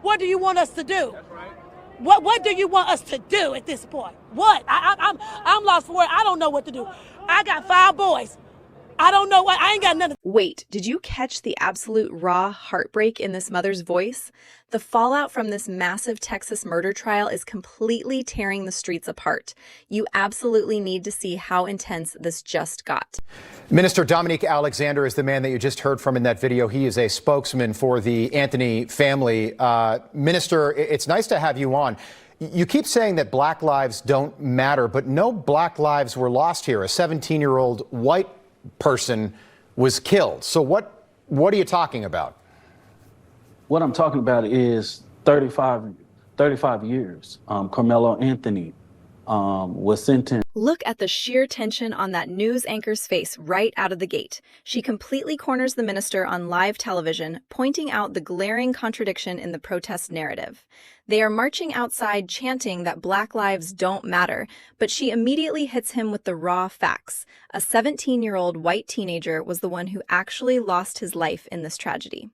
What do you want us to do? What do you want us to do at this point? What? I'm lost for it. I don't know what to do. I got 5 boys. I don't know what. I ain't got nothing. Wait, did you catch the absolute raw heartbreak in this mother's voice? The fallout from this massive Texas murder trial is completely tearing the streets apart. You absolutely need to see how intense this just got. Minister Dominique Alexander is the man that you just heard from in that video. He is a spokesman for the Anthony family. Minister, it's nice to have you on. You keep saying that black lives don't matter, but no black lives were lost here. A 17-year-old white person was killed. So what are you talking about? What I'm talking about is 35 years. Carmelo Anthony was sentenced. Look at the sheer tension on that news anchor's face right out of the gate. She completely corners the minister on live television, pointing out the glaring contradiction in the protest narrative. They are marching outside chanting that black lives don't matter, but she immediately hits him with the raw facts. A 17-year-old white teenager was the one who actually lost his life in this tragedy.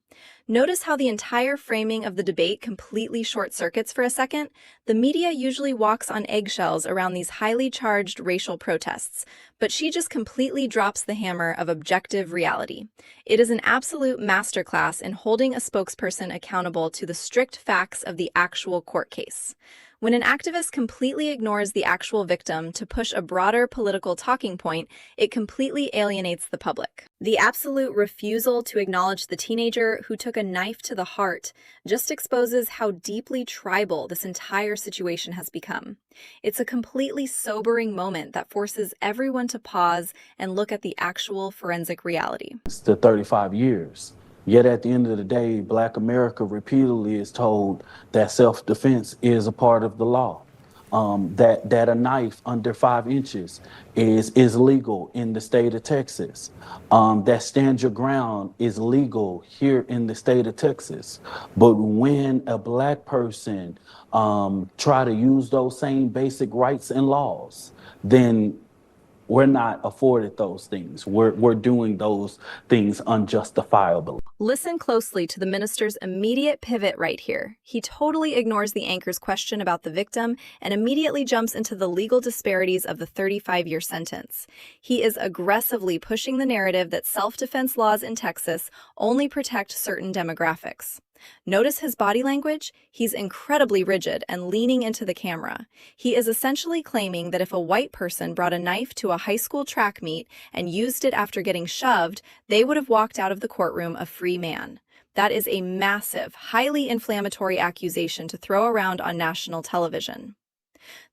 Notice how the entire framing of the debate completely short-circuits for a second? The media usually walks on eggshells around these highly charged racial protests, but she just completely drops the hammer of objective reality. It is an absolute masterclass in holding a spokesperson accountable to the strict facts of the actual court case. When an activist completely ignores the actual victim to push a broader political talking point, it completely alienates the public. The absolute refusal to acknowledge the teenager who took a knife to the heart just exposes how deeply tribal this entire situation has become. It's a completely sobering moment that forces everyone to pause and look at the actual forensic reality. It's the 35 years. Yet at the end of the day, Black America repeatedly is told that self-defense is a part of the law. That a knife under 5 inches is legal in the state of Texas. That stand your ground is legal here in the state of Texas. But when a Black person try to use those same basic rights and laws, then we're not afforded those things. We're doing those things unjustifiably. Listen closely to the minister's immediate pivot right here. He totally ignores the anchor's question about the victim and immediately jumps into the legal disparities of the 35-year sentence. He is aggressively pushing the narrative that self-defense laws in Texas only protect certain demographics. Notice his body language? He's incredibly rigid and leaning into the camera. He is essentially claiming that if a white person brought a knife to a high school track meet and used it after getting shoved, they would have walked out of the courtroom a free man. That is a massive, highly inflammatory accusation to throw around on national television.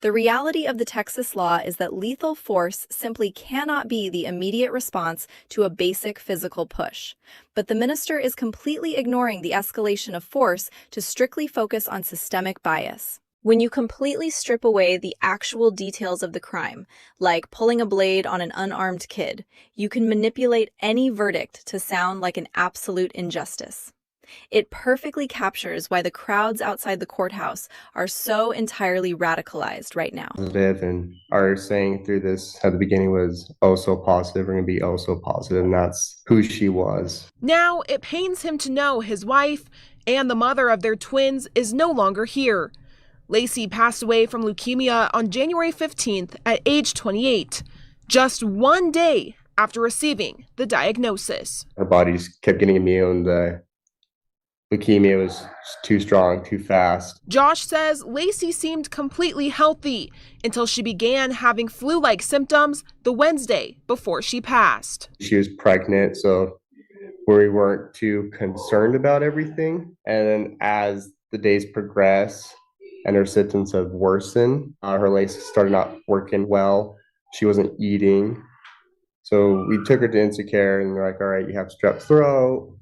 The reality of the Texas law is that lethal force simply cannot be the immediate response to a basic physical push. But the minister is completely ignoring the escalation of force to strictly focus on systemic bias. When you completely strip away the actual details of the crime, like pulling a blade on an unarmed kid, you can manipulate any verdict to sound like an absolute injustice. It perfectly captures why the crowds outside the courthouse are so entirely radicalized right now. And our saying through this at the beginning was, oh, so positive, we're going to be oh, so positive, and that's who she was. Now it pains him to know his wife and the mother of their twins is no longer here. Lacey passed away from leukemia on January 15th at age 28, just 1 day after receiving the diagnosis. Her body just kept getting immune. The leukemia was too strong, too fast. Josh says Lacey seemed completely healthy until she began having flu-like symptoms the Wednesday before she passed. She was pregnant, so we weren't too concerned about everything. And then as the days progressed and her symptoms have worsened, her legs started not working well. She wasn't eating. So we took her to Insecure and they're like, all right, you have strep throat.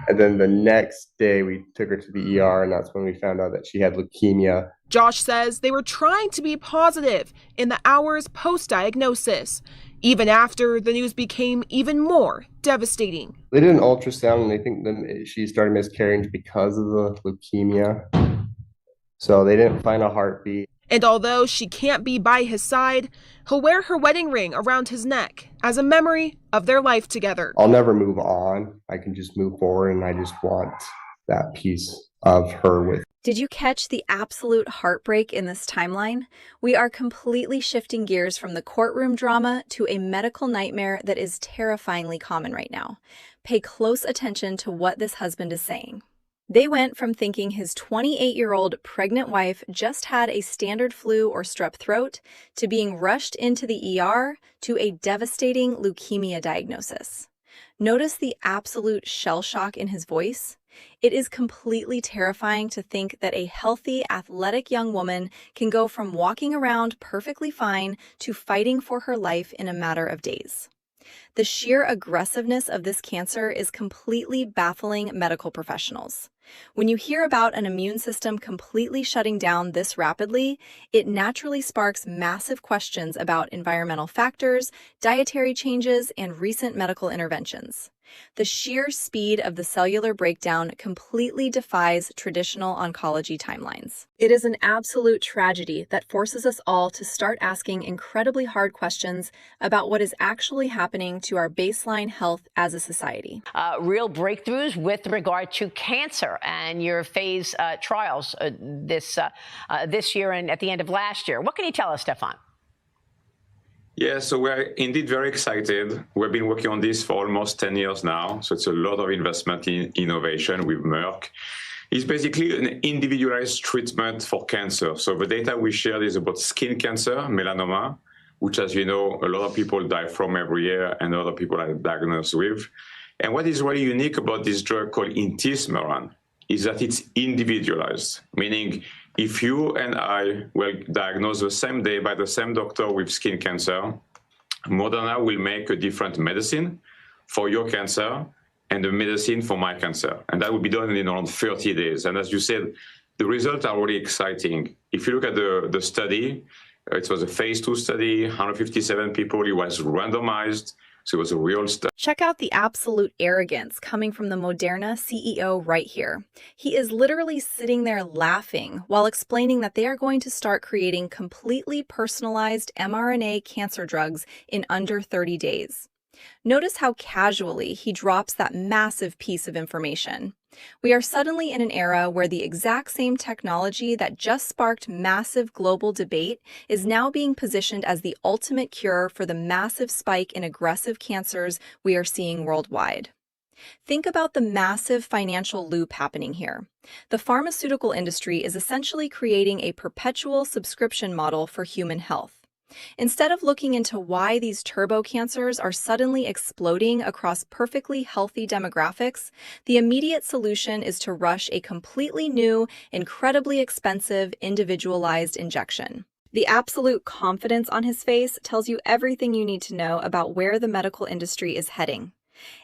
And then the next day we took her to the ER, and that's when we found out that she had leukemia. Josh says they were trying to be positive in the hours post-diagnosis, even after the news became even more devastating. They did an ultrasound, and they think that she started miscarrying because of the leukemia. So they didn't find a heartbeat. And although she can't be by his side, he'll wear her wedding ring around his neck as a memory of their life together. I'll never move on. I can just move forward, and I just want that peace of her with. Did you catch the absolute heartbreak in this timeline? We are completely shifting gears from the courtroom drama to a medical nightmare that is terrifyingly common right now. Pay close attention to what this husband is saying. They went from thinking his 28-year-old pregnant wife just had a standard flu or strep throat to being rushed into the ER to a devastating leukemia diagnosis. Notice the absolute shell shock in his voice. It is completely terrifying to think that a healthy, athletic young woman can go from walking around perfectly fine to fighting for her life in a matter of days. The sheer aggressiveness of this cancer is completely baffling medical professionals. When you hear about an immune system completely shutting down this rapidly, it naturally sparks massive questions about environmental factors, dietary changes, and recent medical interventions. The sheer speed of the cellular breakdown completely defies traditional oncology timelines. It is an absolute tragedy that forces us all to start asking incredibly hard questions about what is actually happening to our baseline health as a society. Real breakthroughs with regard to cancer and your phase trials this year and at the end of last year. What can you tell us, Stefan? Yeah, so we're indeed very excited. We've been working on this for almost 10 years now. So it's a lot of investment in innovation with Merck. It's basically an individualized treatment for cancer. So the data we shared is about skin cancer, melanoma, which, as you know, a lot of people die from every year and a lot of people are diagnosed with. And what is really unique about this drug called intismeran is that it's individualized, meaning if you and I were diagnosed the same day by the same doctor with skin cancer, Moderna will make a different medicine for your cancer and the medicine for my cancer. And that will be done in around 30 days. And as you said, the results are really exciting. If you look at the study, it was a phase 2 study, 157 people, it was randomized. So it was a real study. Check out the absolute arrogance coming from the Moderna CEO right here. He is literally sitting there laughing while explaining that they are going to start creating completely personalized mRNA cancer drugs in under 30 days. Notice how casually he drops that massive piece of information. We are suddenly in an era where the exact same technology that just sparked massive global debate is now being positioned as the ultimate cure for the massive spike in aggressive cancers we are seeing worldwide. Think about the massive financial loop happening here. The pharmaceutical industry is essentially creating a perpetual subscription model for human health. Instead of looking into why these turbo cancers are suddenly exploding across perfectly healthy demographics, the immediate solution is to rush a completely new, incredibly expensive, individualized injection. The absolute confidence on his face tells you everything you need to know about where the medical industry is heading.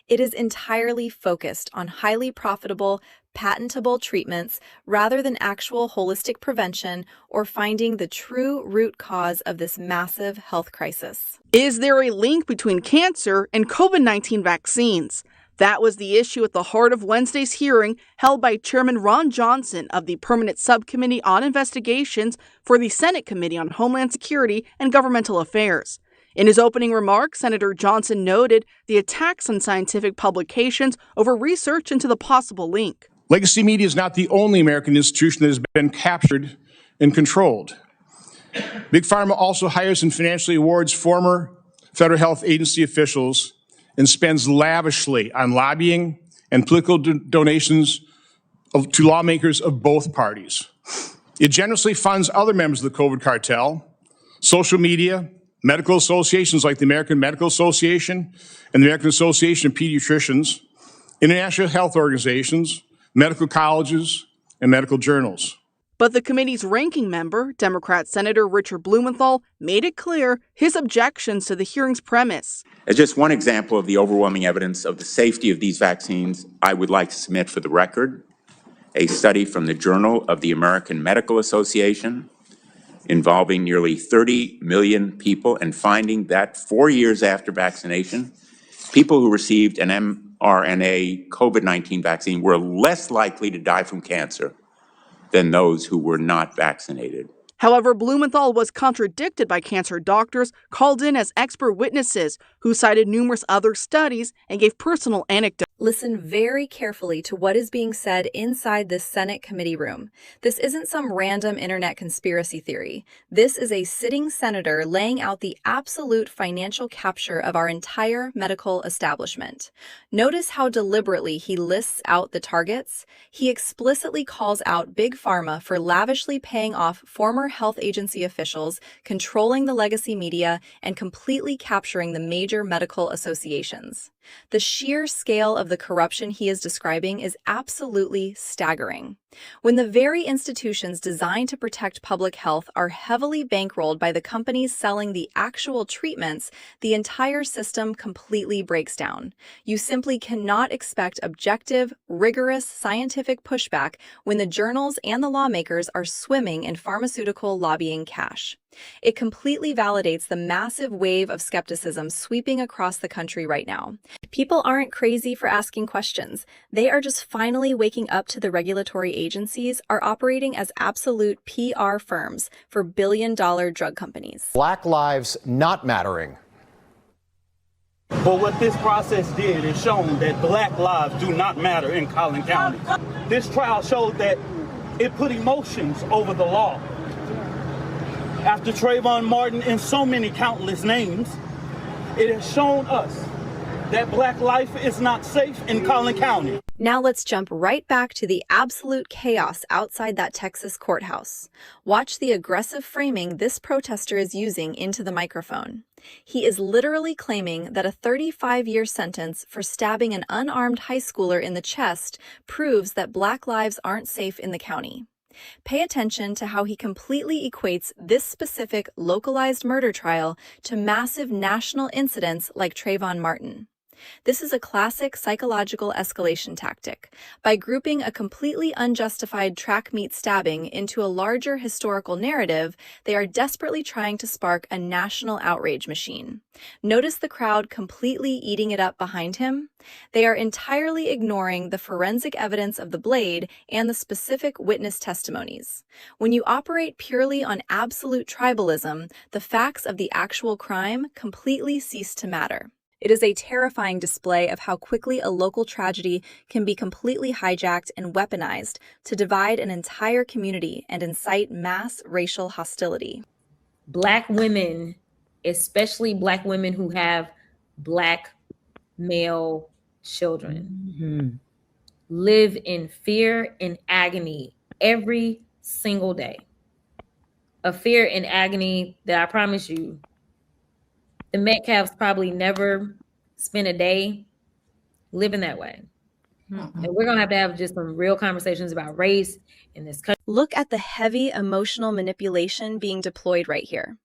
It is entirely focused on highly profitable, patentable treatments rather than actual holistic prevention or finding the true root cause of this massive health crisis. Is there a link between cancer and COVID-19 vaccines? That was the issue at the heart of Wednesday's hearing held by Chairman Ron Johnson of the Permanent Subcommittee on Investigations for the Senate Committee on Homeland Security and Governmental Affairs. In his opening remarks, Senator Johnson noted the attacks on scientific publications over research into the possible link. Legacy media is not the only American institution that has been captured and controlled. Big Pharma also hires and financially awards former Federal Health Agency officials and spends lavishly on lobbying and political donations to lawmakers of both parties. It generously funds other members of the COVID cartel, social media, medical associations like the American Medical Association and the American Association of Pediatricians, international health organizations, medical colleges, and medical journals. But the committee's ranking member, Democrat Senator Richard Blumenthal, made it clear his objections to the hearing's premise. As just one example of the overwhelming evidence of the safety of these vaccines, I would like to submit for the record a study from the Journal of the American Medical Association involving nearly 30 million people and finding that 4 years after vaccination, people who received an mRNA COVID-19 vaccine were less likely to die from cancer than those who were not vaccinated. However, Blumenthal was contradicted by cancer doctors called in as expert witnesses who cited numerous other studies and gave personal anecdotes. Listen very carefully to what is being said inside this Senate committee room. This isn't some random internet conspiracy theory. This is a sitting senator laying out the absolute financial capture of our entire medical establishment. Notice how deliberately he lists out the targets. He explicitly calls out Big Pharma for lavishly paying off former health agency officials, controlling the legacy media, and completely capturing the major medical associations. The sheer scale of the corruption he is describing is absolutely staggering. When the very institutions designed to protect public health are heavily bankrolled by the companies selling the actual treatments, the entire system completely breaks down. You simply cannot expect objective, rigorous scientific pushback when the journals and the lawmakers are swimming in pharmaceutical lobbying cash. It completely validates the massive wave of skepticism sweeping across the country right now. People aren't crazy for asking questions. They are just finally waking up to the regulatory agencies are operating as absolute PR firms for billion-dollar drug companies. Black lives not mattering. But what this process did is shown that black lives do not matter in Collin County. This trial showed that it put emotions over the law. After Trayvon Martin and so many countless names, it has shown us that black life is not safe in Collin County. Now let's jump right back to the absolute chaos outside that Texas courthouse. Watch the aggressive framing this protester is using into the microphone. He is literally claiming that a 35-year sentence for stabbing an unarmed high schooler in the chest proves that black lives aren't safe in the county. Pay attention to how he completely equates this specific localized murder trial to massive national incidents like Trayvon Martin. This is a classic psychological escalation tactic. By grouping a completely unjustified track meet stabbing into a larger historical narrative, they are desperately trying to spark a national outrage machine. Notice the crowd completely eating it up behind him? They are entirely ignoring the forensic evidence of the blade and the specific witness testimonies. When you operate purely on absolute tribalism, the facts of the actual crime completely cease to matter. It is a terrifying display of how quickly a local tragedy can be completely hijacked and weaponized to divide an entire community and incite mass racial hostility. Black women, especially Black women who have Black male children, live in fear and agony every single day. A fear and agony that I promise you, the Metcalfs probably never spent a day living that way. And we're going to have just some real conversations about race in this country. Look at the heavy emotional manipulation being deployed right here.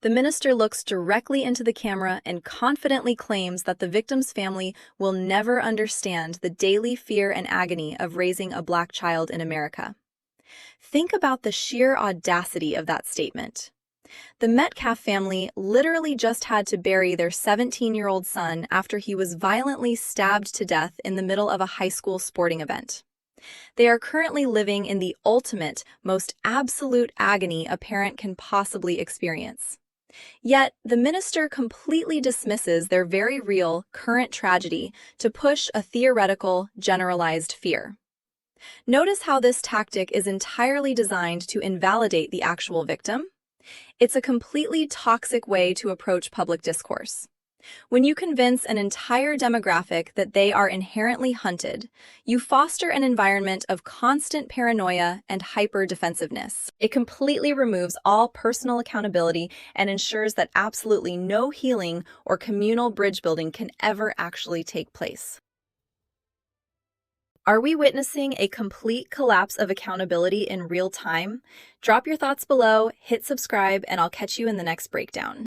The minister looks directly into the camera and confidently claims that the victim's family will never understand the daily fear and agony of raising a Black child in America. Think about the sheer audacity of that statement. The Metcalf family literally just had to bury their 17-year-old son after he was violently stabbed to death in the middle of a high school sporting event. They are currently living in the ultimate, most absolute agony a parent can possibly experience. Yet, the minister completely dismisses their very real, current tragedy to push a theoretical, generalized fear. Notice how this tactic is entirely designed to invalidate the actual victim. It's a completely toxic way to approach public discourse. When you convince an entire demographic that they are inherently hunted, you foster an environment of constant paranoia and hyper-defensiveness. It completely removes all personal accountability and ensures that absolutely no healing or communal bridge building can ever actually take place. Are we witnessing a complete collapse of accountability in real time? Drop your thoughts below, hit subscribe, and I'll catch you in the next breakdown.